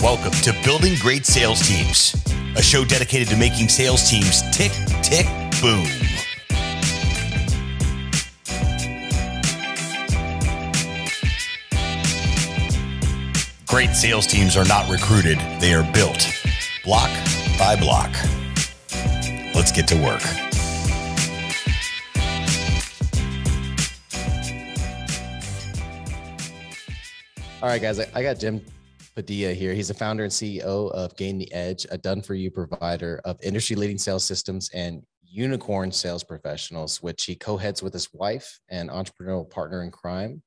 Welcome to Building Great Sales Teams, a show dedicated to making sales teams tick, tick, boom. Great sales teams are not recruited, they are built, block by block. Let's get to work. All right, guys, I got Cyndi Padilla here. He's the founder and CEO of Gain the Edge, a done-for-you provider of industry-leading sales systems and unicorn sales professionals, which he co-heads with his wife and entrepreneurial partner in crime,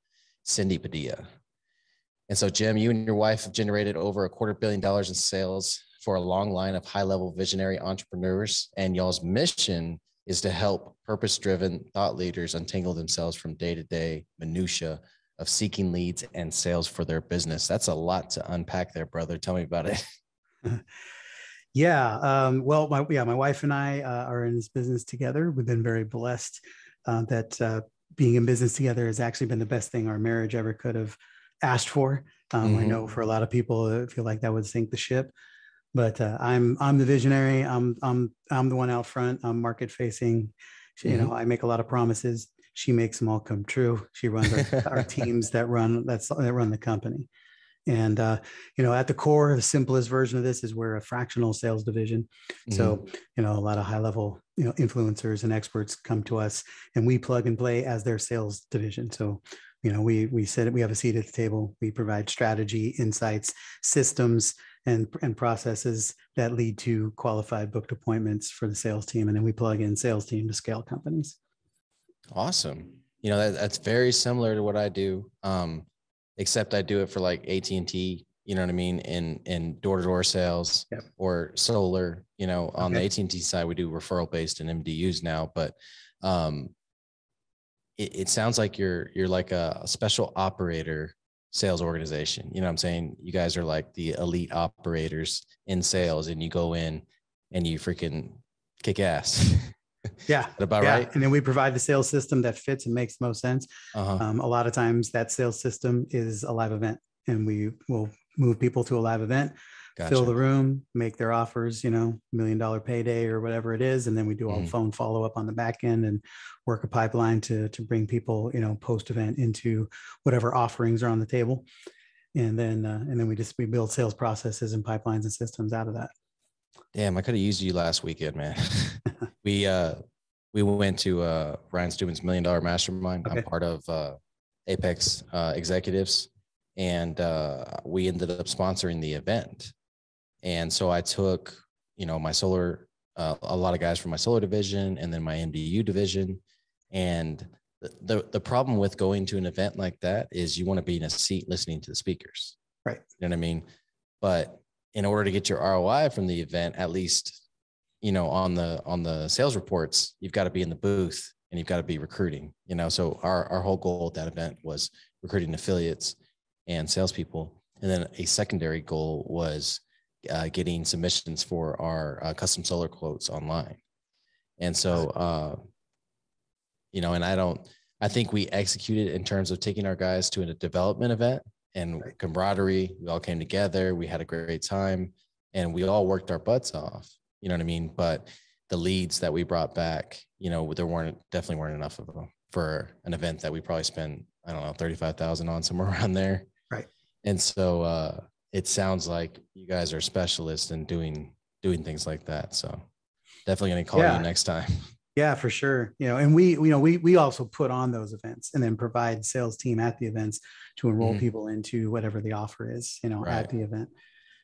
Cyndi Padilla. And so, Jim, you and your wife have generated over $250 million in sales for a long line of high-level visionary entrepreneurs, and y'all's mission is to help purpose-driven thought leaders untangle themselves from day-to-day minutiae of seeking leads and sales for their business. That's a lot to unpack there, brother. Tell me about it. Well, my wife and I are in this business together. We've been very blessed that being in business together has actually been the best thing our marriage ever could have asked for. I know for a lot of people, I feel like that would sink the ship. But I'm the visionary. I'm the one out front. I'm market facing. You know, I make a lot of promises. She makes them all come true. She runs our teams that run the company. And, you know, at the core, the simplest version of this is we're a fractional sales division. So, you know, a lot of high level, you know, influencers and experts come to us and we plug and play as their sales division. So, you know, we said we have a seat at the table. We provide strategy, insights, systems, and processes that lead to qualified booked appointments for the sales team. And then we plug in sales team to scale companies. Awesome. You know, that's very similar to what I do, except I do it for like AT&T, you know what I mean, in door-to-door sales or solar. You know, on the AT&T side, we do referral-based and MDUs now, but it sounds like you're like a special operator sales organization. You know what I'm saying? You guys are like the elite operators in sales, and you go in and you freaking kick ass. Yeah. About right. And then we provide the sales system that fits and makes most sense. A lot of times that sales system is a live event, and we will move people to a live event, fill the room, make their offers, you know, $1 million payday or whatever it is. And then we do all phone follow-up on the back end and work a pipeline to bring people, you know, post-event into whatever offerings are on the table. And then we build sales processes and pipelines and systems out of that. Damn, I could have used you last weekend, man. We went to Ryan Steuben's $1 Million Mastermind. I'm part of Apex Executives, and we ended up sponsoring the event. And so I took, you know, my solar, a lot of guys from my solar division, and then my MDU division. And the problem with going to an event like that is you want to be in a seat listening to the speakers, right? You know what I mean? But in order to get your ROI from the event, at least, you know, on the sales reports, you've got to be in the booth and you've got to be recruiting, you know. So our whole goal at that event was recruiting affiliates and salespeople. And then a secondary goal was getting submissions for our custom solar quotes online. And so, you know, and I think we executed in terms of taking our guys to a development event and camaraderie. We all came together. We had a great time and we all worked our butts off. You know what I mean? But the leads that we brought back, you know, there definitely weren't enough of them for an event that we probably spent, I don't know, 35,000 on, somewhere around there. Right. And so it sounds like you guys are specialists in doing things like that. So definitely going to call you next time. Yeah, for sure. You know, and we also put on those events and then provide sales team at the events to enroll people into whatever the offer is, you know, at the event.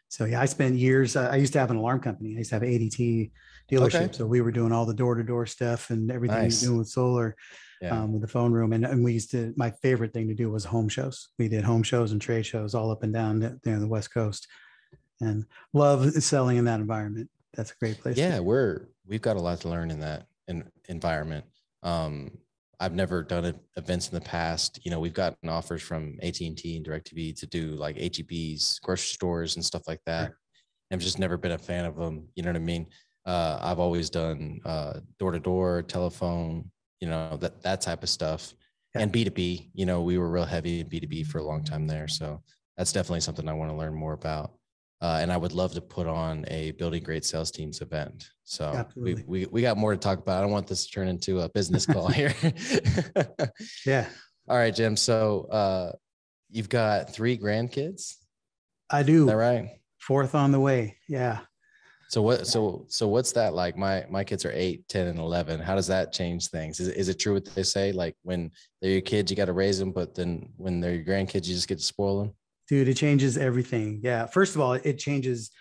So yeah, I spent years, I used to have an alarm company. I used to have an ADT dealership. So we were doing all the door-to-door stuff and everything we were doing with solar, with the phone room. And we used to, my favorite thing to do was home shows. We did home shows and trade shows all up and down the West Coast, and love selling in that environment. That's a great place. Yeah, we've got a lot to learn in that environment. I've never done events in the past. You know, we've gotten offers from AT&T and DirecTV to do like HEBs, grocery stores and stuff like that. I've just never been a fan of them. You know what I mean? I've always done door-to-door, telephone, you know, that type of stuff. And B2B, you know, we were real heavy in B2B for a long time there. So that's definitely something I want to learn more about. And I would love to put on a Building Great Sales Teams event. So we got more to talk about. I don't want this to turn into a business call here. Yeah. All right, Jim. So you've got 3 grandkids? I do. Is that right? 4th on the way. Yeah. So what's that like? My kids are 8, 10, and 11. How does that change things? Is it true what they say? Like when they're your kids, you got to raise them, but then when they're your grandkids, you just get to spoil them? Dude, it changes everything. Yeah. First of all, it changes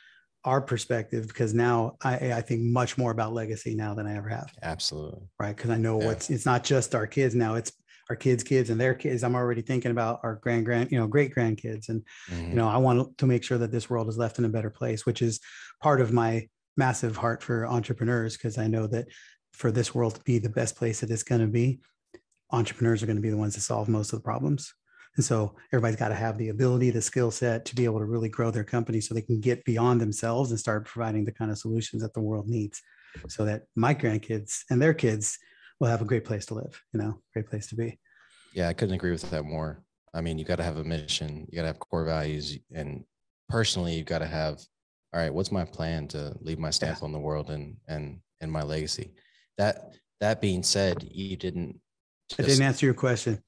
our perspective because now I think much more about legacy now than I ever have. Absolutely. Right. Because I know it's not just our kids now, it's our kids and their kids. I'm already thinking about our great grandkids. And, I want to make sure that this world is left in a better place, which is part of my massive heart for entrepreneurs. Because I know that for this world to be the best place that it's going to be, entrepreneurs are going to be the ones that solve most of the problems. And so everybody's got to have the ability, the skill set to be able to really grow their company so they can get beyond themselves and start providing the kind of solutions that the world needs so that my grandkids and their kids will have a great place to live, great place to be. Yeah, I couldn't agree with that more. I mean, you got to have a mission, you got to have core values, and personally, you got to have, all right, what's my plan to leave my stamp on the world and my legacy? That being said, you didn't. I didn't answer your question.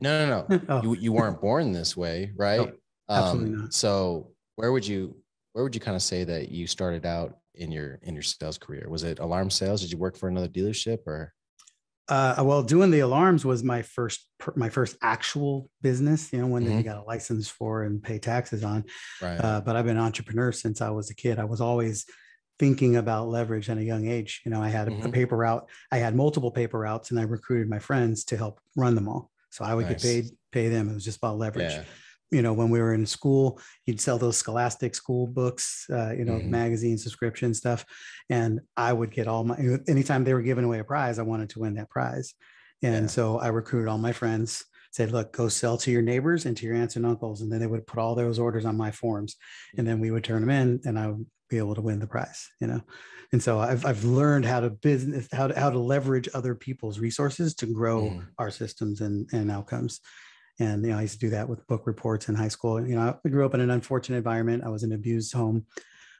No. Oh. You weren't born this way, right? No, absolutely not. So where would you kind of say that you started out in your sales career? Was it alarm sales? Did you work for another dealership or? Well, doing the alarms was my first actual business, one that you got a license for and pay taxes on. Right. But I've been an entrepreneur since I was a kid. I was always thinking about leverage at a young age. I had a paper route. I had multiple paper routes and I recruited my friends to help run them all. So I would get paid, pay them. It was just about leverage. Yeah. When we were in school, you'd sell those Scholastic school books, magazine subscription stuff. And I would get anytime they were giving away a prize, I wanted to win that prize. And so I recruited all my friends, said, look, go sell to your neighbors and to your aunts and uncles. And then they would put all those orders on my forms and then we would turn them in and I would be able to win the prize, And so I've learned how to leverage other people's resources to grow our systems and outcomes. And, I used to do that with book reports in high school. I grew up in an unfortunate environment. I was in an abused home,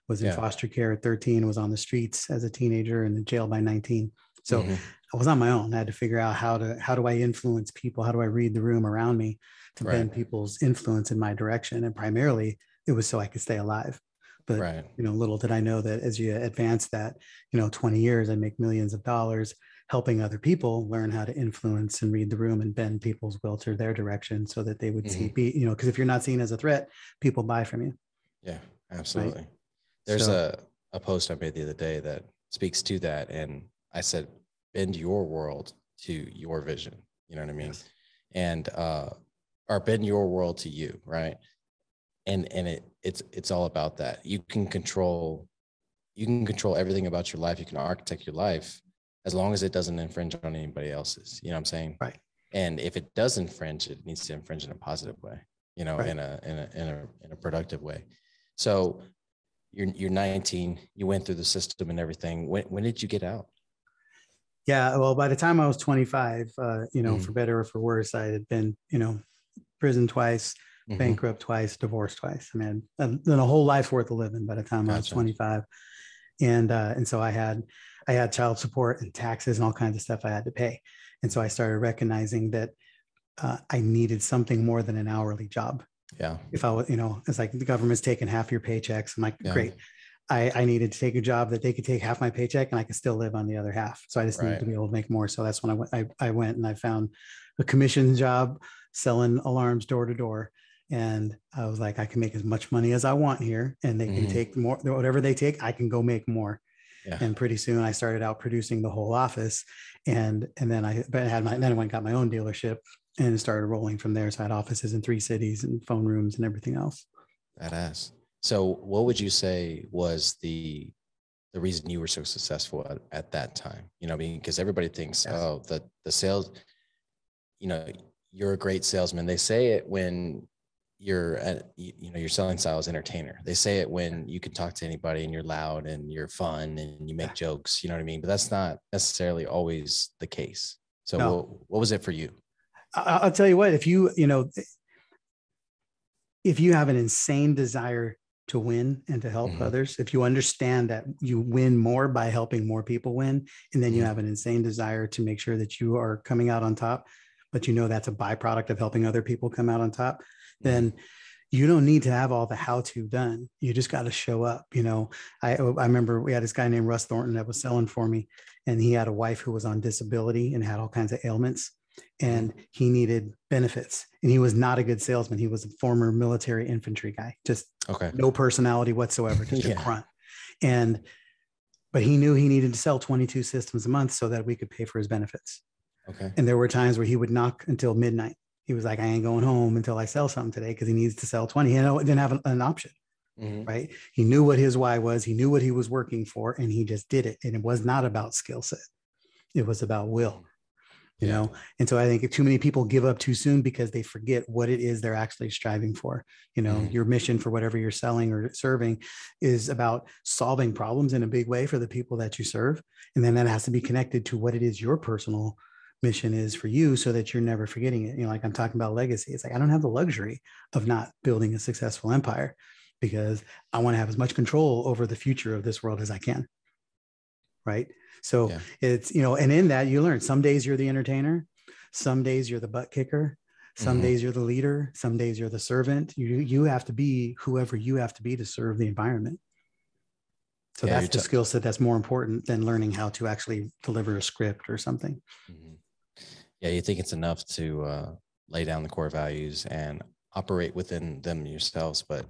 was in foster care at 13, was on the streets as a teenager and in jail by 19. So I was on my own. I had to figure out how do I influence people? How do I read the room around me to bend people's influence in my direction? And primarily it was so I could stay alive. But, little did I know that as you advance that, 20 years, I make millions of dollars helping other people learn how to influence and read the room and bend people's will to their direction so that they would see, because if you're not seen as a threat, people buy from you. Yeah, absolutely. Right? There's a post I made the other day that speaks to that. And I said, bend your world to your vision. You know what I mean? Yes. And, or bend your world to you. Right. And it's all about that. You can control everything about your life. You can architect your life as long as it doesn't infringe on anybody else's, you know what I'm saying? Right. And if it does infringe, it needs to infringe in a positive way, in a productive way. So you're 19, you went through the system and everything. When did you get out? Yeah. Well, by the time I was 25, for better or for worse, I had been, prison twice, bankrupt twice, divorced twice. I mean, I've done a whole life's worth of living by the time I was 25. And so I had child support and taxes and all kinds of stuff I had to pay. And so I started recognizing that I needed something more than an hourly job. Yeah. If I was, it's like the government's taking half your paychecks. I'm like, great. I needed to take a job that they could take half my paycheck and I could still live on the other half. So I just needed to be able to make more. So that's when I went and I found a commission job selling alarms door to door. And I was like, I can make as much money as I want here and they can take more, whatever they take, I can go make more. Yeah. And pretty soon I started out producing the whole office and then I went and got my own dealership and started rolling from there. So I had offices in 3 cities and phone rooms and everything else. Badass. So what would you say was the reason you were so successful at that time? Because everybody thinks, the sales, you're a great salesman. They say it when you're your selling style is entertainer. They say it when you can talk to anybody and you're loud and you're fun and you make jokes, you know what I mean? But that's not necessarily always the case. So what was it for you? I'll tell you what, if you have an insane desire to win and to help others, if you understand that you win more by helping more people win, and then you have an insane desire to make sure that you are coming out on top, but you know that's a byproduct of helping other people come out on top, then you don't need to have all the how-to done. You just got to show up. You know, I remember we had this guy named Russ Thornton that was selling for me, and he had a wife who was on disability and had all kinds of ailments, and he needed benefits, and he was not a good salesman. He was a former military infantry guy, just no personality whatsoever, just a grunt. But he knew he needed to sell 22 systems a month so that we could pay for his benefits. And there were times where he would knock until midnight. He was like, I ain't going home until I sell something today, because he needs to sell 20. He didn't have an option, right? He knew what his why was. He knew what he was working for, and he just did it. And it was not about skill set. It was about will, you know? And so I think too many people give up too soon because they forget what it is they're actually striving for. You know, your mission for whatever you're selling or serving is about solving problems in a big way for the people that you serve. And then that has to be connected to what it is your personal mission is for you, so that you're never forgetting it. You know, like I'm talking about legacy. It's like, I don't have the luxury of not building a successful empire, because I want to have as much control over the future of this world as I can. Right. So it's, you know, and in that you learn, some days you're the entertainer, some days you're the butt kicker, some days you're the leader, some days you're the servant. You have to be whoever you have to be to serve the environment. So that's the skill set that's more important than learning how to actually deliver a script or something. Yeah, you think it's enough to lay down the core values and operate within them yourselves. But,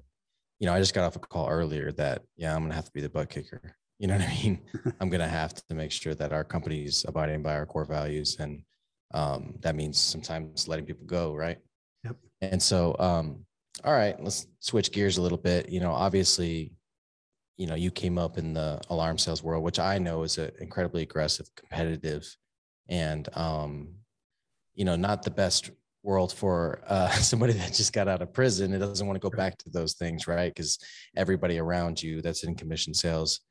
you know, I just got off a call earlier that, I'm going to have to be the butt kicker. You know what I mean? I'm going to have to make sure that our company's abiding by our core values. And that means sometimes letting people go, right? Yep. And so, all right, let's switch gears a little bit. You know, obviously, you know, you came up in the alarm sales world, which I know is an incredibly aggressive, competitive, and, you know, not the best world for somebody that just got out of prison. It doesn't want to go back to those things, right? Because everybody around you that's in commission sales,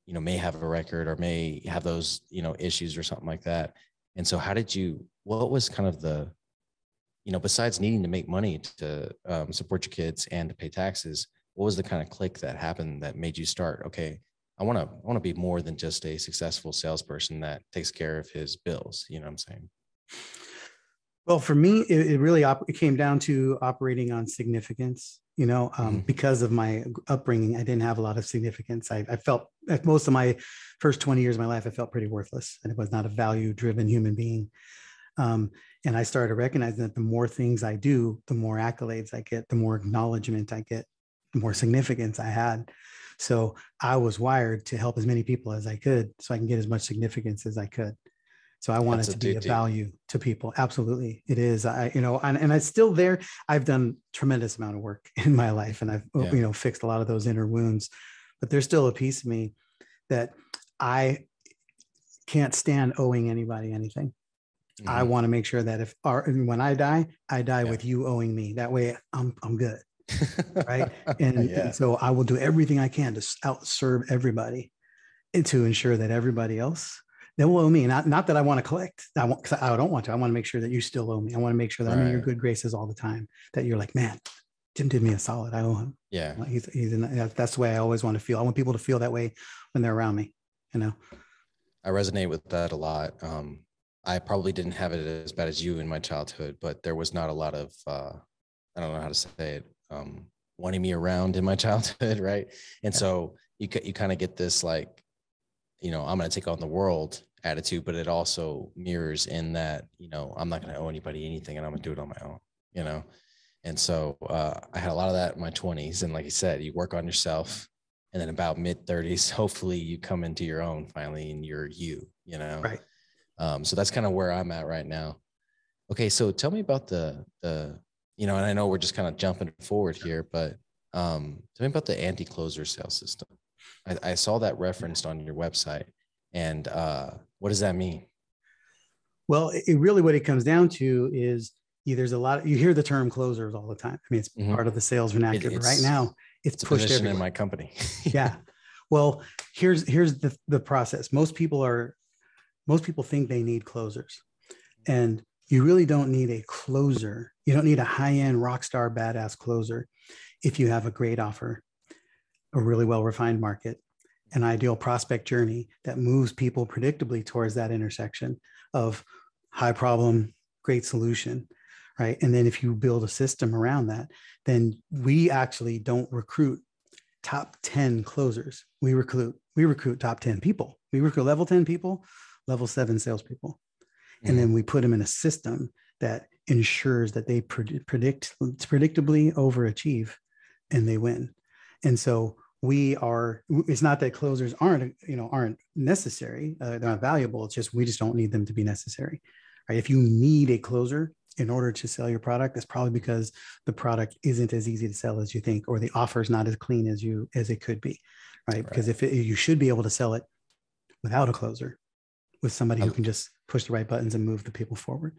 you know, may have a record or may have those, you know, issues or something like that. And so what was kind of the, you know, besides needing to make money to support your kids and to pay taxes, what was the kind of click that happened that made you start, okay, I want to be more than just a successful salesperson that takes care of his bills. You know what I'm saying? Well, for me, it really it came down to operating on significance. You know, because of my upbringing, I didn't have a lot of significance. I felt, like most of my first 20 years of my life, I felt pretty worthless, and it was not a value-driven human being. And I started recognizing that the more things I do, the more accolades I get, the more acknowledgement I get, the more significance I had. So I was wired to help as many people as I could, so I can get as much significance as I could. So I wanted to be of value to people. Absolutely. It is. And I still there. I've done tremendous amount of work in my life, and I've, fixed a lot of those inner wounds, but there's still a piece of me that I can't stand owing anybody anything. I want to make sure that when I die with you owing me. That way I'm good. Right. And so I will do everything I can to outserve everybody and to ensure that everybody else, they will owe me. Not that I want to collect. Because I don't want to. I want to make sure that you still owe me. I want to make sure that I'm in your good graces all the time. That you're like, man, Jim did me a solid. I owe him. Yeah. That's the way I always want to feel. I want people to feel that way when they're around me. You know. I resonate with that a lot. I probably didn't have it as bad as you in my childhood, but there was not a lot of I don't know how to say it. Wanting me around in my childhood, right? And so you kind of get this like, you know, I'm going to take on the world attitude, but it also mirrors in that, you know, I'm not going to owe anybody anything, and I'm going to do it on my own, you know? And so I had a lot of that in my 20s. And like you said, you work on yourself, and then about mid 30s, hopefully you come into your own finally, and you're you know? Right. So that's kind of where I'm at right now. Okay. So tell me about the, you know, and I know we're just kind of jumping forward here, but tell me about the anti-closer sales system. I saw that referenced on your website, and what does that mean? Well, it really, what it comes down to is there's a lot. You hear the term closers all the time. I mean, it's part of the sales vernacular. Right now, it's pushed everywhere in my company. Yeah. Well, here's the process. Most people think they need closers, and you really don't need a closer. You don't need a high-end rock star badass closer if you have a great offer. a really well-refined market, an ideal prospect journey that moves people predictably towards that intersection of high problem, great solution, right? And then if you build a system around that, then we actually don't recruit top 10 closers. We recruit top 10 people. We recruit level 10 people, level 7 salespeople. And then we put them in a system that ensures that they predictably overachieve and they win. And so it's not that closers aren't necessary. They're not valuable. It's just, we just don't need them to be necessary, right? If you need a closer in order to sell your product, that's probably because the product isn't as easy to sell as you think, or the offer is not as clean as it could be, right? Because you should be able to sell it without a closer, with somebody who can just push the right buttons and move the people forward.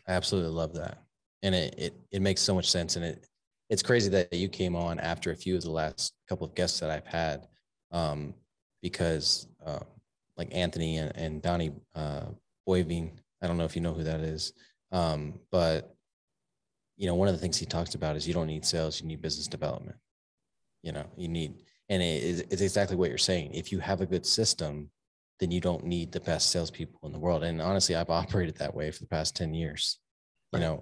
I absolutely love that. And it makes so much sense. And it's crazy that you came on after a few of the last couple of guests that I've had, because like Anthony and Donnie Boivin, I don't know if you know who that is. But one of the things he talks about is you don't need sales, you need business development. And it's exactly what you're saying. If you have a good system, then you don't need the best salespeople in the world. And honestly, I've operated that way for the past 10 years. Right.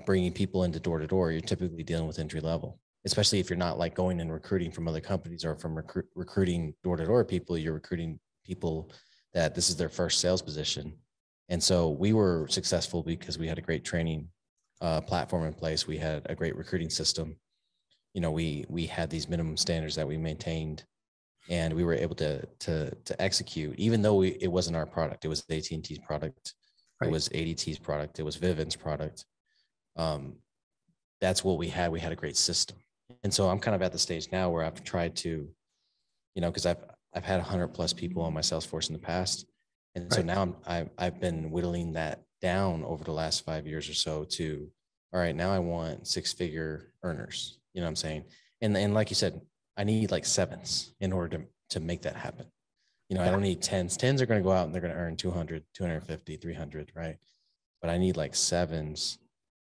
Bringing people into door to door, you're typically dealing with entry level, especially if you're not like going and recruiting from other companies or from recruiting door to door people. You're recruiting people that this is their first sales position. And so we were successful because we had a great training platform in place. We had a great recruiting system. We had these minimum standards that we maintained, and we were able to execute, even though it wasn't our product. It was AT&T's product. Right. It was ADT's product. It was Vivint's product. That's what we had. We had a great system. And so I'm kind of at the stage now where I've tried to, because I've had 100+ people on my Salesforce in the past. And right. So now I've been whittling that down over the last 5 years or so to, all right, now I want 6-figure earners. You know what I'm saying? And like you said, I need like 7s in order to make that happen. I don't need 10s. 10s are going to go out and they're going to earn 200, 250, 300, right? But I need like 7s,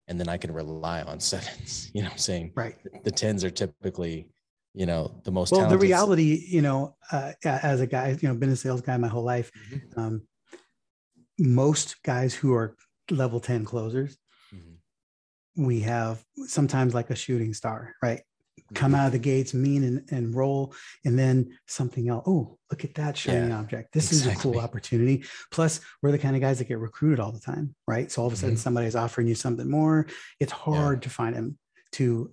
and then I can rely on 7s. You know what I'm saying? Right. The 10s are typically, the most well, talented. The reality, as a guy, been a sales guy my whole life, mm-hmm. Most guys who are level 10 closers, mm-hmm. we have sometimes like a shooting star, right? Come out of the gates mean and roll, and then something else. Oh, look at that shiny object. This is a cool opportunity. Plus, we're the kind of guys that get recruited all the time, right? So all of a sudden somebody's offering you something more. It's hard to find them to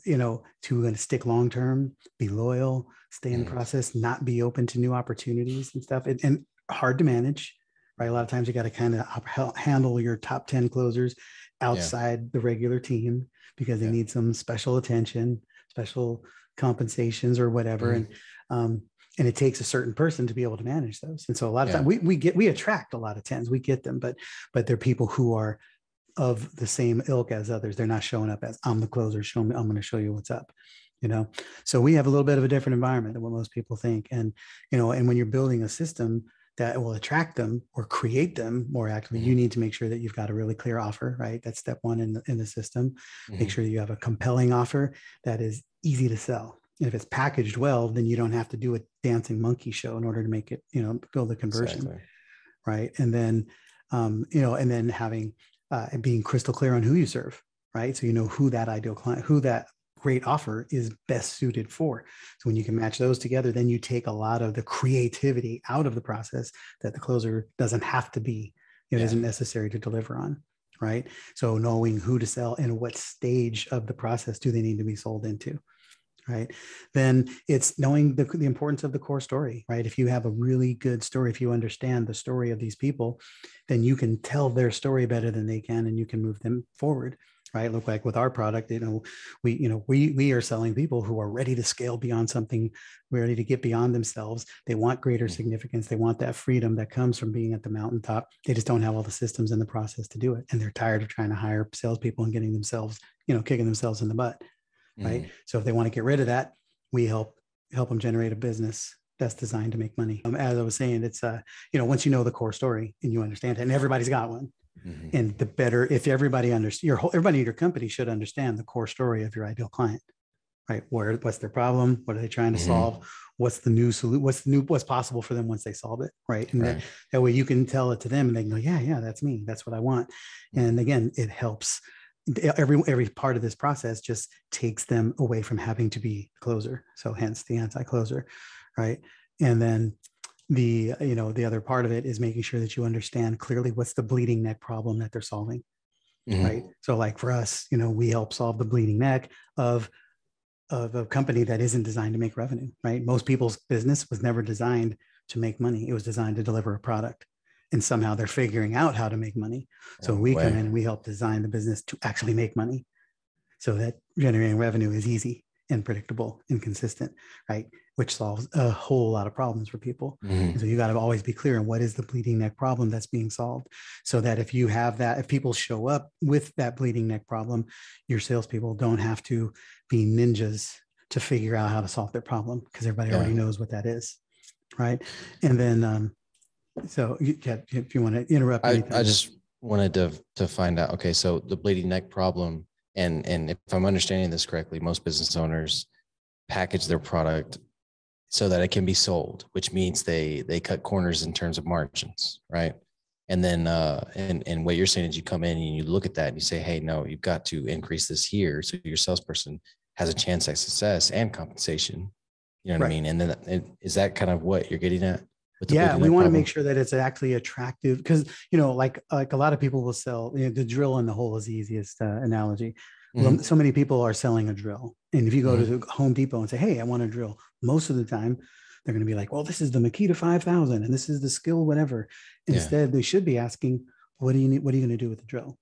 stick long-term, be loyal, stay in the process, not be open to new opportunities and stuff. And hard to manage, right? A lot of times you got to kind of handle your top 10 closers outside the regular team because they need some special attention, special compensations or whatever. And it takes a certain person to be able to manage those. And so a lot of times we attract a lot of 10s, we get them, but they're people who are of the same ilk as others. They're not showing up as I'm the closer, show me, I'm going to show you what's up, So we have a little bit of a different environment than what most people think. And, and when you're building a system that will attract them or create them more actively, you need to make sure that you've got a really clear offer, right? That's step one in the system. Make sure that you have a compelling offer that is easy to sell. And if it's packaged well, then you don't have to do a dancing monkey show in order to make it, build the conversion, right? And then, and then having, being crystal clear on who you serve, right? So who that ideal client, who that great offer is best suited for. So when you can match those together, then you take a lot of the creativity out of the process that the closer doesn't have to be, isn't necessary to deliver on, right? So knowing who to sell and what stage of the process do they need to be sold into, right? Then it's knowing the importance of the core story, right? If you have a really good story, if you understand the story of these people, then you can tell their story better than they can, and you can move them forward. Right. Look, like with our product, we are selling people who are ready to scale beyond something, ready to get beyond themselves. They want greater significance. They want that freedom that comes from being at the mountaintop. They just don't have all the systems in the process to do it. And they're tired of trying to hire salespeople and getting themselves, kicking themselves in the butt. Right. So if they want to get rid of that, we help them generate a business that's designed to make money. As I was saying, it's, once you know the core story and you understand it, and everybody's got one. And the better, if everybody in your company should understand the core story of your ideal client, right? What's their problem? What are they trying to solve? What's the new solution? What's possible for them once they solve it, right? And that way you can tell it to them and they can go, yeah, that's me. That's what I want. And again, it helps. Every part of this process just takes them away from having to be closer. So hence the anti-closer, right? And then the other part of it is making sure that you understand clearly what's the bleeding neck problem that they're solving, right? So like for us, we help solve the bleeding neck of a company that isn't designed to make revenue, right? Most people's business was never designed to make money. It was designed to deliver a product. And somehow they're figuring out how to make money. So we come in and we help design the business to actually make money so that generating revenue is easy and predictable and consistent, right? Which solves a whole lot of problems for people. And so you got to always be clear on what is the bleeding neck problem that's being solved, so that if you have that, if people show up with that bleeding neck problem, your salespeople don't have to be ninjas to figure out how to solve their problem, because everybody already knows what that is, right? And then so if you want to interrupt I just wanted to find out, okay, so the bleeding neck problem, and if I'm understanding this correctly, most business owners package their product so that it can be sold, which means they cut corners in terms of margins, right? And then and what you're saying is you come in and you look at that and you say, hey, no, you've got to increase this here so your salesperson has a chance at success and compensation. You know what I mean? And then is that kind of what you're getting at? Yeah, we want to make sure that it's actually attractive, because like a lot of people will sell the drill in the hole is the easiest analogy. Well, so many people are selling a drill, and if you go to Home Depot and say, hey, I want a drill, most of the time they're going to be like, well, this is the Makita 5000 and this is the skill whatever. Instead, they should be asking, what do you need? What are you going to do with the drill?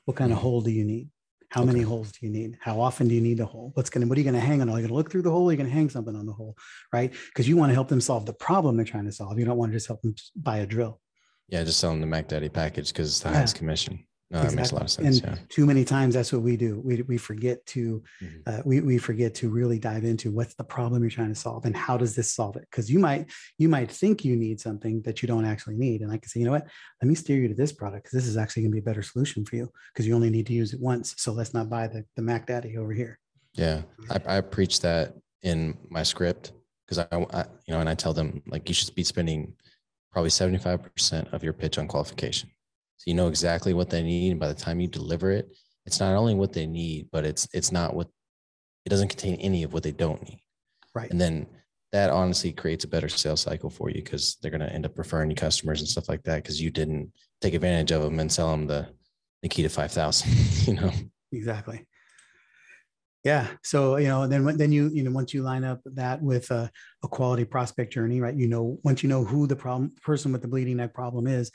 What kind of hole do you need? How many holes do you need? How often do you need a hole? What are you going to hang on? Are you going to look through the hole? Or are you going to hang something on the hole, right? Because you want to help them solve the problem they're trying to solve. You don't want to just help them buy a drill. Yeah, just sell them the Mac Daddy package because it's the highest commission. No, that makes a lot of sense. And too many times that's what we do. We forget to we forget to really dive into what's the problem you're trying to solve and how does this solve it? Because you might think you need something that you don't actually need. And I can say, you know what? Let me steer you to this product because this is actually going to be a better solution for you because you only need to use it once. So let's not buy the Mac Daddy over here. Yeah, I preach that in my script because I and I tell them like you should be spending probably 75% of your pitch on qualification. So you know exactly what they need. And by the time you deliver it, it's not only what they need, but it's not what it doesn't contain any of what they don't need. Right. And then that honestly creates a better sales cycle for you because they're going to end up referring you customers and stuff like that because you didn't take advantage of them and sell them the Nikita 5000, Exactly. Yeah. So, then you once you line up that with a quality prospect journey, right? Once you know who the person with the bleeding neck problem is,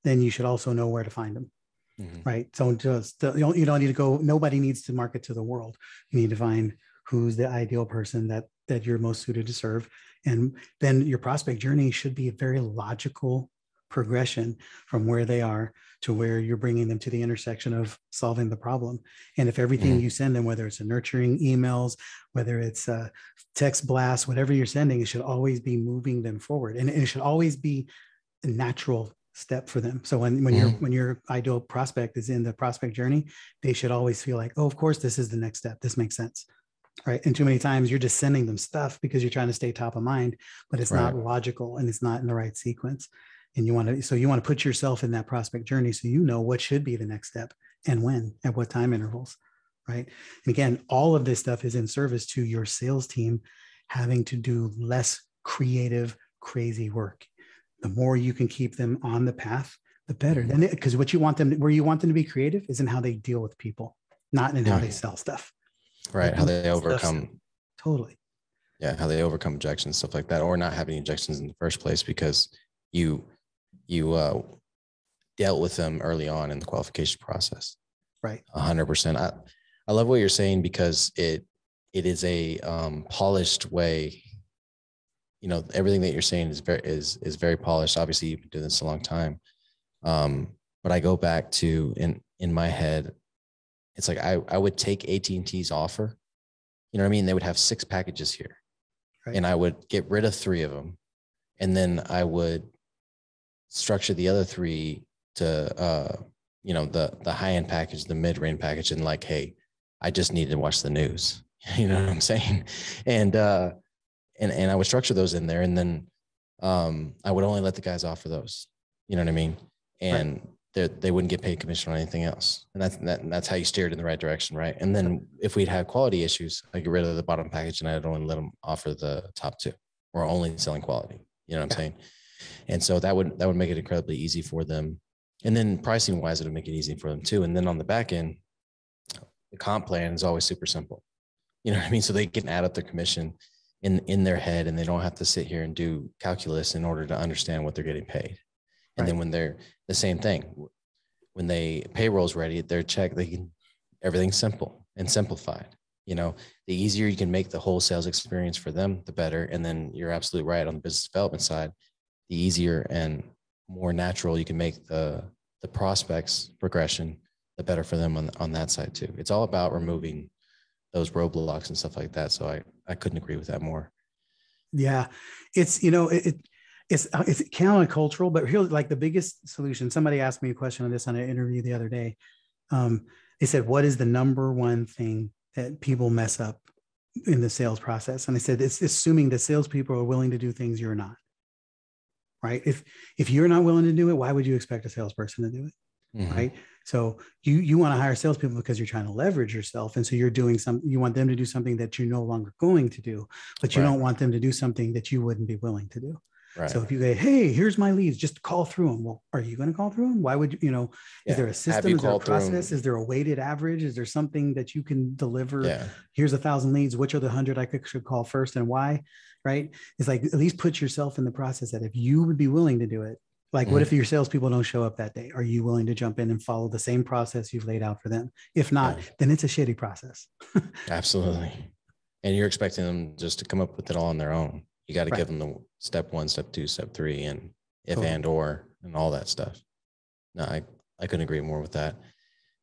then you should also know where to find them. Right. So you don't need to go, nobody needs to market to the world. You need to find who's the ideal person that you're most suited to serve. And then your prospect journey should be a very logical progression from where they are to where you're bringing them to the intersection of solving the problem. And if everything you send them, whether it's a nurturing emails, whether it's a text blast, whatever you're sending, it should always be moving them forward. And it should always be a natural step for them. So when your ideal prospect is in the prospect journey, they should always feel like, oh, of course, this is the next step. This makes sense. Right. And too many times you're just sending them stuff because you're trying to stay top of mind, but it's not logical and it's not in the right sequence. And you want to put yourself in that prospect journey so you know what should be the next step and when, at what time intervals. Right. And again, all of this stuff is in service to your sales team having to do less creative, crazy work. The more you can keep them on the path, the better. Because where you want them to be creative is in how they deal with people, not in how they sell stuff. Right. How they overcome. Totally. Yeah. How they overcome objections, stuff like that, or not having objections in the first place because you dealt with them early on in the qualification process. Right. 100%. I love what you're saying because it is a polished way. Everything that you're saying is very polished. Obviously, you've been doing this a long time. But I go back to in my head, it's like I would take AT&T's offer. You know what I mean? They would have 6 packages here, and I would get rid of 3 of them, and then I would structure the other 3 to the high end package, the mid range package, and like, hey, I just need to watch the news. You know what I'm saying? And I would structure those in there, and then I would only let the guys offer those. You know what I mean? And they wouldn't get paid commission on anything else. And that's how you steer it in the right direction, right? And then if we'd have quality issues, I get rid of the bottom package and I'd only let them offer the top two, or only selling quality. You know what I'm saying? And so that would make it incredibly easy for them. And then pricing wise, it would make it easy for them too. And then on the back end, the comp plan is always super simple. You know what I mean? So they can add up their commission in their head, and they don't have to sit here and do calculus in order to understand what they're getting paid. And then when they're the same thing, when they payroll's ready, their check, everything's simple and simplified. You know, the easier you can make the whole sales experience for them, the better. And then you're absolutely right on the business development side, the easier and more natural you can make the prospects progression, the better for them on that side too. It's all about removing those roadblocks and stuff like that. So I couldn't agree with that more. Yeah. It's, you know, it's countercultural, but here, like the biggest solution, somebody asked me a question on this on an interview the other day. They said, what is the number one thing that people mess up in the sales process? And I said, it's assuming that salespeople are willing to do things you're not, right? If you're not willing to do it, why would you expect a salesperson to do it? Mm-hmm. Right. So you want to hire salespeople because you're trying to leverage yourself. And so you're doing you want them to do something that you're no longer going to do, but you don't want them to do something that you wouldn't be willing to do. Right. So if you say, hey, here's my leads, just call through them. Well, are you going to call through them? Why would you, is there a system? Is there a process? Is there a weighted average? Is there something that you can deliver? Yeah. Here's 1,000 leads. Which are the 100 I should call first and why? Right. It's like, at least put yourself in the process that if you would be willing to do it, like, what if your salespeople don't show up that day? Are you willing to jump in and follow the same process you've laid out for them? If not, then it's a shitty process. Absolutely. And you're expecting them just to come up with it all on their own. You got to give them the step 1, step 2, step 3, and if and or and all that stuff. No, I couldn't agree more with that.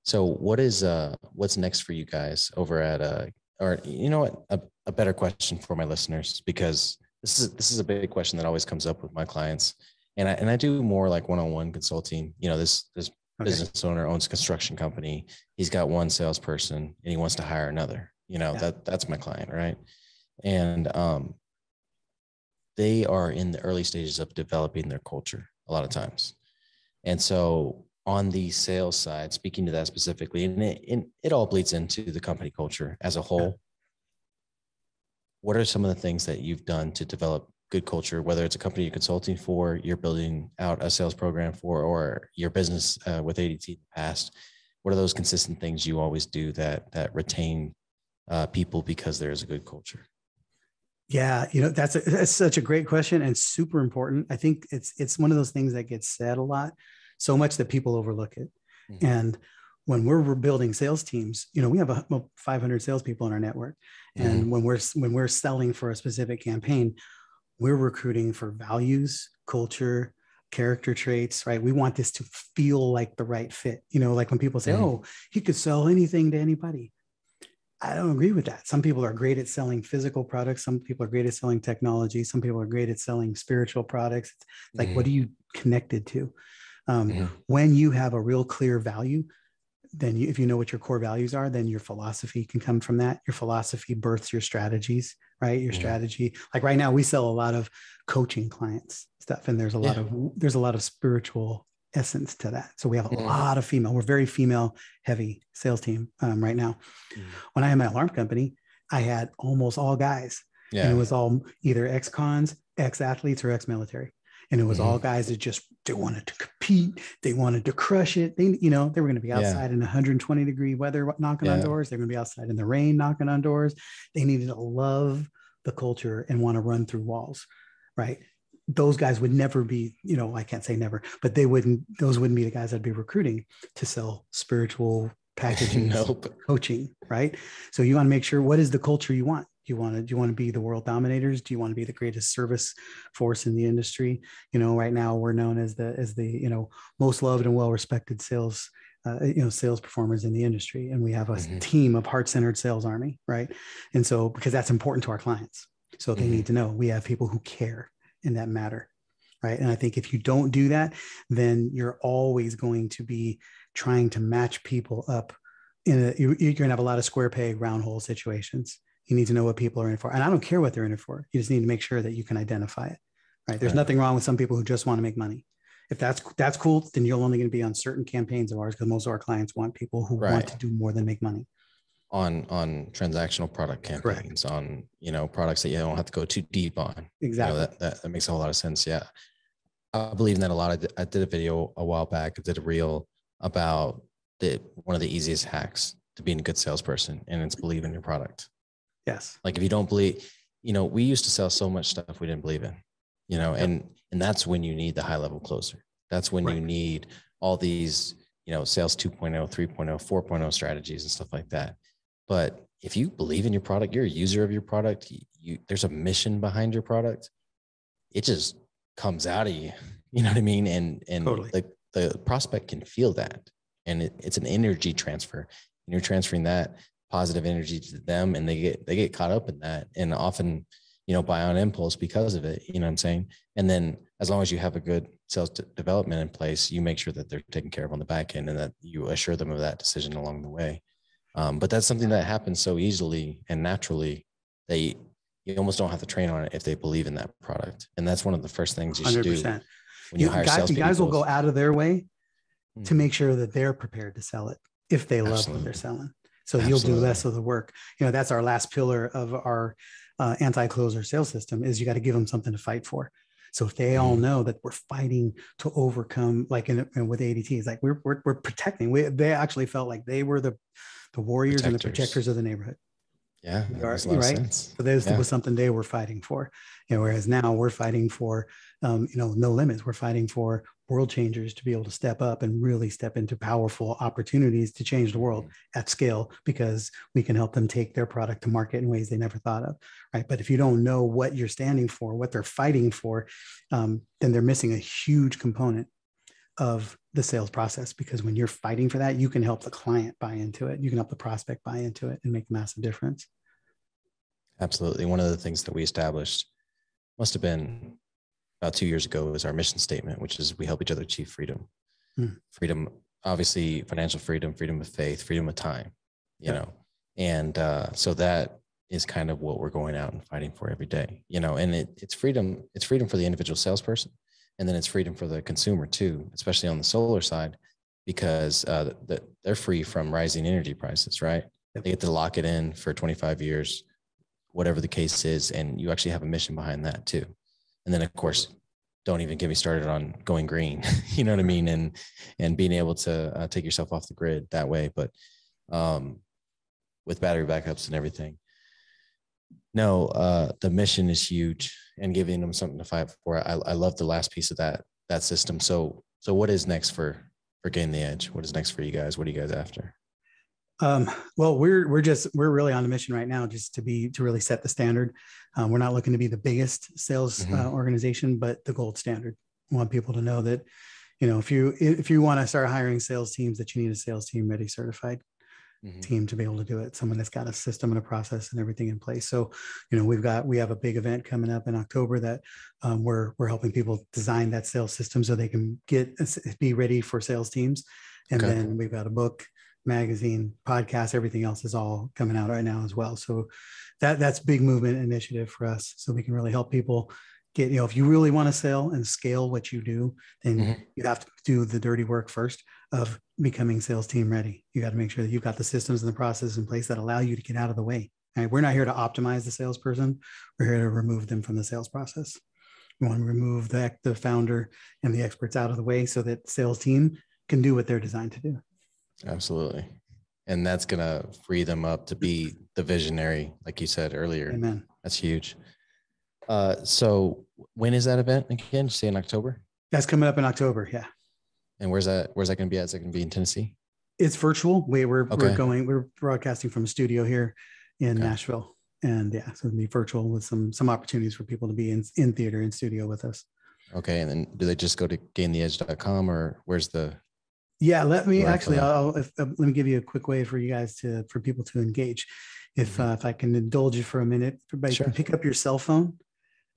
So what's next for you guys over at or you know what, a better question for my listeners, because this is a big question that always comes up with my clients. And I do more like one-on-one consulting. You know, this business owner owns a construction company. He's got one salesperson and he wants to hire another. You know, that's my client, right? And they are in the early stages of developing their culture a lot of times. And so on the sales side, speaking to that specifically, and it all bleeds into the company culture as a whole. What are some of the things that you've done to develop good culture, whether it's a company you're consulting for, you're building out a sales program for, or your business with ADT in the past? What are those consistent things you always do that retain people because there's a good culture? Yeah, that's such a great question and super important. I think it's one of those things that gets said a lot, so much that people overlook it. Mm-hmm. And when we're building sales teams, we have 500 salespeople in our network, and when we're selling for a specific campaign, we're recruiting for values, culture, character traits, right? We want this to feel like the right fit. Like when people say, oh, he could sell anything to anybody. I don't agree with that. Some people are great at selling physical products. Some people are great at selling technology. Some people are great at selling spiritual products. It's like, what are you connected to? When you have a real clear value, then if you know what your core values are, then your philosophy can come from that. Your philosophy births your strategies, right? Your strategy, like right now we sell a lot of coaching clients stuff, and there's a lot of spiritual essence to that. So we have a lot of female. We're very female heavy sales team right now. When I had my alarm company, I had almost all guys, and it was all either ex-cons, ex-athletes, or ex-military. And it was all guys that they wanted to compete. They wanted to crush it. They were going to be outside in 120 degree weather, knocking on doors. They're going to be outside in the rain, knocking on doors. They needed to love the culture and want to run through walls, right? Those guys would never be, I can't say never, but those wouldn't be the guys I'd be recruiting to sell spiritual packages, coaching, right? So you want to make sure, what is the culture you want? Do you want to be the world dominators? Do you want to be the greatest service force in the industry? Right now we're known as the most loved and well-respected sales performers in the industry. And we have a team of heart-centered sales army, right? And so, because that's important to our clients. So they need to know we have people who care and that matter, right? And I think if you don't do that, then you're always going to be trying to match people up you're going to have a lot of square peg, round hole situations. You need to know what people are in it for. And I don't care what they're in it for. You just need to make sure that you can identify it, right? There's nothing wrong with some people who just want to make money. If that's cool, then you're only going to be on certain campaigns of ours, because most of our clients want people who want to do more than make money. On transactional product campaigns, on, products that you don't have to go too deep on. Exactly. That makes a whole lot of sense. Yeah. I believe in that a lot. I did a video a while back. I did a reel about one of the easiest hacks to being a good salesperson, and it's believe in your product. Yes. Like if you don't believe, we used to sell so much stuff we didn't believe in, and that's when you need the high level closer. That's when you need all these, sales 2.0, 3.0, 4.0 strategies and stuff like that. But if you believe in your product, you're a user of your product, there's a mission behind your product, it just comes out of you. You know what I mean? And totally. the prospect can feel that. And it's an energy transfer. And you're transferring that positive energy to them, and they get caught up in that. And often, buy on impulse because of it. You know what I'm saying? And then as long as you have a good sales development in place, you make sure that they're taken care of on the back end, and that you assure them of that decision along the way. But that's something that happens so easily and naturally that you almost don't have to train on it if they believe in that product. And that's one of the first things you should 100%. Do when you hire salespeople. Guys will go out of their way to make sure that they're prepared to sell it if they love what they're selling. So you'll do less of the work. That's our last pillar of our anti-closer sales system, is you got to give them something to fight for. So if they all know that we're fighting to overcome, like with ADT, it's like we're protecting. They actually felt like they were the warriors and the protectors of the neighborhood. Yeah, right. So this was something they were fighting for. Whereas now we're fighting for, no limits. We're fighting for world changers to be able to step up and really step into powerful opportunities to change the world at scale, because we can help them take their product to market in ways they never thought of. Right. But if you don't know what you're standing for, what they're fighting for, then they're missing a huge component of the sales process, because when you're fighting for that, you can help the client buy into it. You can help the prospect buy into it and make a massive difference. Absolutely. One of the things that we established must have been about 2 years ago is our mission statement, which is we help each other achieve freedom. Freedom, obviously financial freedom, freedom of faith, freedom of time, and so that is kind of what we're going out and fighting for every day, and it's freedom. It's freedom for the individual salesperson. And then it's freedom for the consumer too, especially on the solar side, because they're free from rising energy prices, right? They get to lock it in for 25 years, whatever the case is. And you actually have a mission behind that too. And then of course, don't even get me started on going green, you know what I mean? And being able to take yourself off the grid that way. But with battery backups and everything. No, the mission is huge, and giving them something to fight for. I love the last piece of that system. So what is next for Gain the Edge? What is next for you guys? What are you guys after? Well, we're really on a mission right now, just to really set the standard. We're not looking to be the biggest sales organization, but the gold standard. We want people to know that, if you want to start hiring sales teams, that you need a sales team ready, certified team to be able to do it. Someone that's got a system and a process and everything in place. So, we have a big event coming up in October that we're helping people design that sales system so they can be ready for sales teams. And then we've got a book, magazine, podcast, everything else is all coming out right now as well. So that's big movement initiative for us. So we can really help people get, if you really want to sell and scale what you do, then you have to do the dirty work first of becoming sales team ready. You got to make sure that you've got the systems and the processes in place that allow you to get out of the way. Right? We're not here to optimize the salesperson. We're here to remove them from the sales process. We want to remove the founder and the experts out of the way so that the sales team can do what they're designed to do. Absolutely. And that's going to free them up to be the visionary, like you said earlier. Amen. That's huge. So when is that event again? Did you say in October? That's coming up in October. Yeah. And where's that going to be at? Is it going to be in Tennessee? It's virtual. We're broadcasting from a studio here in Nashville. And yeah, so it'll be virtual with some opportunities for people to be in theater, in studio with us. Okay. And then do they just go to gaintheedge.com, or where's the? Yeah, let me give you a quick way for you guys for people to engage. If I can indulge you for a minute, everybody can pick up your cell phone,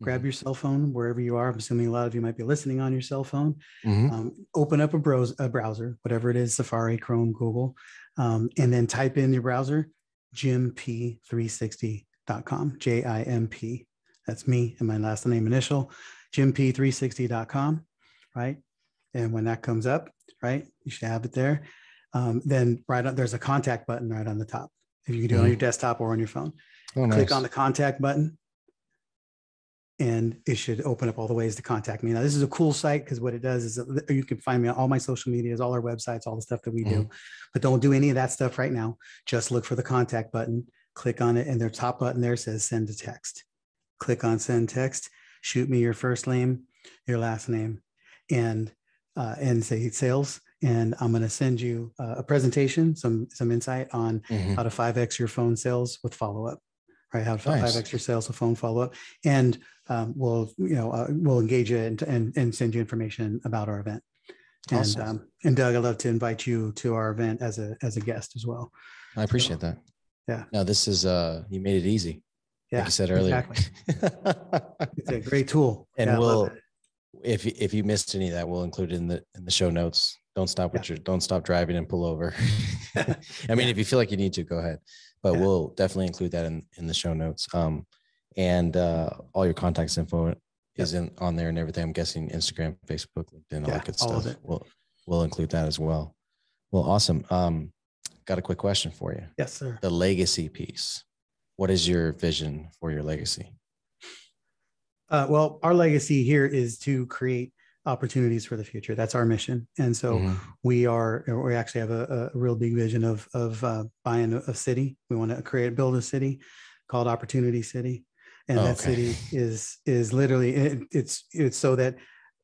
grab your cell phone wherever you are. I'm assuming a lot of you might be listening on your cell phone. Open up a browser, whatever it is, Safari, Chrome, Google, and then type in your browser, GymP360 jimp360.com, JIMP. That's me and my last name initial, jimp360.com, right? And when that comes up, right, you should have it there. Then there's a contact button right on the top. If you can do it on your desktop or on your phone, click on the contact button, and it should open up all the ways to contact me. Now, this is a cool site because what it does is you can find me on all my social medias, all our websites, all the stuff that we do. But don't do any of that stuff right now. Just look for the contact button, click on it, and their top button there says send a text. Click on send text, shoot me your first name, your last name, and say sales. And I'm going to send you a presentation, some insight on how to 5X your phone sales with follow-up. Right, how to 5X your sales with phone follow-up, and we'll engage you and send you information about our event. Awesome. And Doug, I'd love to invite you to our event as a guest as well. I appreciate that. Yeah. No, this is you made it easy. Yeah, like you said earlier. Exactly. It's a great tool. And if you missed any of that, we'll include it in the show notes. Don't stop don't stop driving and pull over. I mean, if you feel like you need to, go ahead. But we'll definitely include that in the show notes. And all your contacts info is on there and everything. I'm guessing Instagram, Facebook, LinkedIn, all that good stuff. We'll include that as well. Well, awesome. Got a quick question for you. Yes, sir. The legacy piece. What is your vision for your legacy? Well, our legacy here is to create opportunities for the future. That's our mission. And so we actually have a real big vision of buying a city. We want to build a city called Opportunity City. And that city is literally, it's so that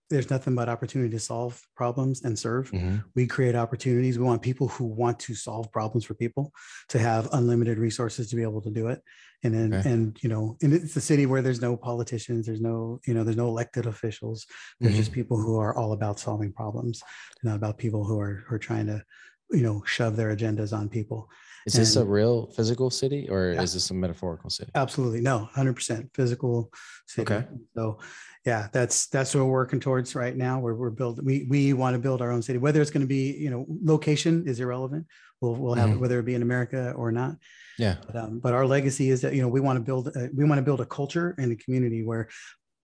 there's nothing but opportunity to solve problems and serve. We create opportunities. We want people who want to solve problems for people to have unlimited resources to be able to do it. And then, and it's a city where there's no politicians, there's no elected officials. There's just people who are all about solving problems, not about people who are trying to, shove their agendas on people. Is this a real physical city or is this a metaphorical city? Absolutely. No, 100% physical city. Okay. So yeah, that's what we're working towards right now. We're building, we want to build our own city, whether it's going to be, location is irrelevant. We'll have it, whether it be in America or not. Yeah. But our legacy is that, we want to build a culture and a community where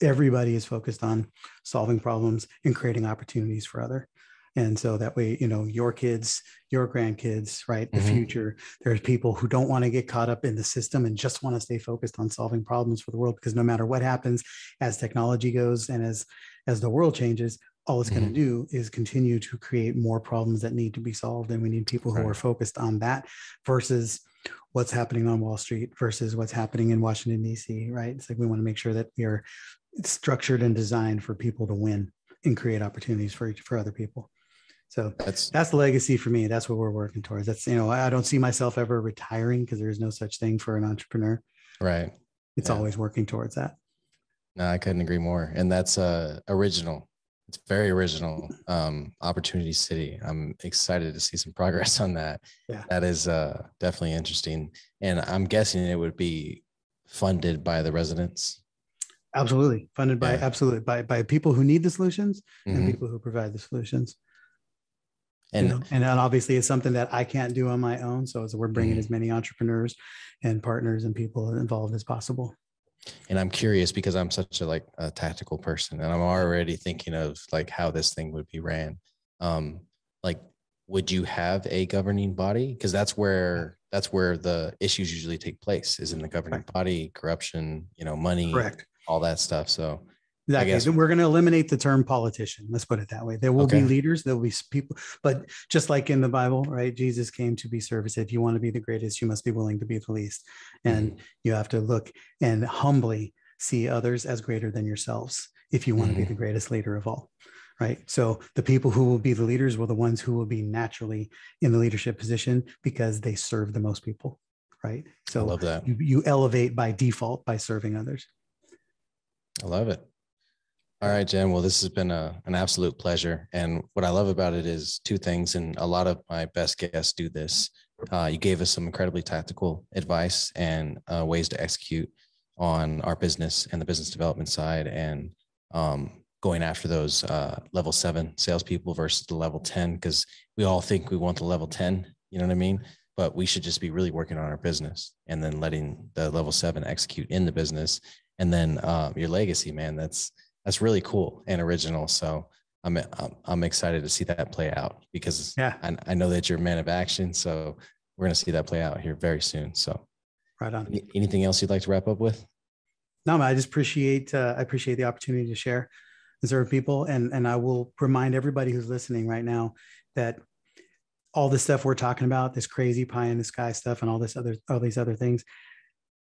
everybody is focused on solving problems and creating opportunities for other. And so that way, your kids, your grandkids, right? The future, there's people who don't want to get caught up in the system and just want to stay focused on solving problems for the world, because no matter what happens as technology goes and as the world changes, all it's going to do is continue to create more problems that need to be solved. And we need people who are focused on that versus what's happening on Wall Street versus what's happening in Washington, D.C., right? It's like we want to make sure that we are structured and designed for people to win and create opportunities for other people. So that's the legacy for me. That's what we're working towards. That's, I don't see myself ever retiring because there's no such thing for an entrepreneur. Right. It's always working towards that. No, I couldn't agree more. And that's original. It's very original. Opportunity City. I'm excited to see some progress on that. Yeah. That is definitely interesting. And I'm guessing it would be funded by the residents. Absolutely. Funded by by people who need the solutions and people who provide the solutions. And obviously it's something that I can't do on my own. So we're bringing as many entrepreneurs and partners and people involved as possible. And I'm curious because I'm such a tactical person, and I'm already thinking of how this thing would be ran. Would you have a governing body? Because that's where the issues usually take place, is in the governing body, corruption, money, all that stuff. So exactly. We're going to eliminate the term politician. Let's put it that way. There will be leaders. There will be people, but just like in the Bible, right? Jesus came to be served. If you want to be the greatest, you must be willing to be the least. And you have to look and humbly see others as greater than yourselves if you want to be the greatest leader of all, right? So the people who will be the leaders were the ones who will be naturally in the leadership position because they serve the most people, right? So I love that. You elevate by default by serving others. I love it. All right, Jen. Well, this has been an absolute pleasure. And what I love about it is two things. And a lot of my best guests do this. You gave us some incredibly tactical advice and ways to execute on our business and the business development side, and going after those level 7 salespeople versus the level 10, because we all think we want the level 10, you know what I mean? but we should just be really working on our business and then letting the level 7 execute in the business. And then your legacy, man, that's really cool and original. So I'm excited to see that play out, because I know that you're a man of action. So we're going to see that play out here very soon. So right on. Anything else you'd like to wrap up with? No, I just appreciate the opportunity to share and serve people. And I will remind everybody who's listening right now that all this stuff we're talking about, this crazy pie in the sky stuff and all these other things,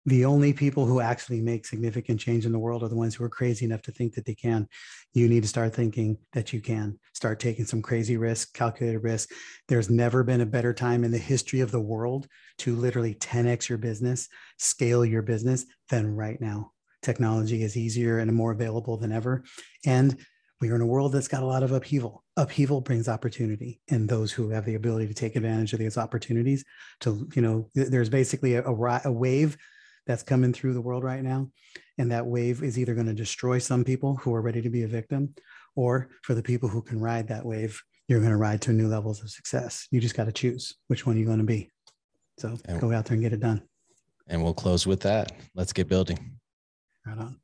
the only people who actually make significant change in the world are the ones who are crazy enough to think that they can. You need to start thinking that you can. Start taking some crazy risks, calculated risks. There's never been a better time in the history of the world to literally 10x your business, scale your business than right now. Technology is easier and more available than ever. And we are in a world that's got a lot of upheaval. Upheaval brings opportunity, and those who have the ability to take advantage of these opportunities there's basically a wave that's coming through the world right now. And that wave is either going to destroy some people who are ready to be a victim, or for the people who can ride that wave, you're going to ride to new levels of success. You just got to choose which one you're going to be. So go out there and get it done. And we'll close with that. Let's get building. Right on.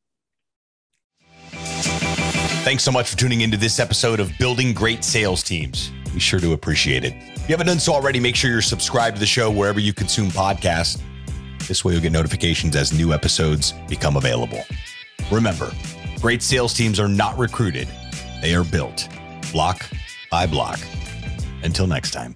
Thanks so much for tuning into this episode of Building Great Sales Teams. We sure do appreciate it. If you haven't done so already, make sure you're subscribed to the show wherever you consume podcasts. This way you'll get notifications as new episodes become available. Remember, great sales teams are not recruited. They are built block by block. Until next time.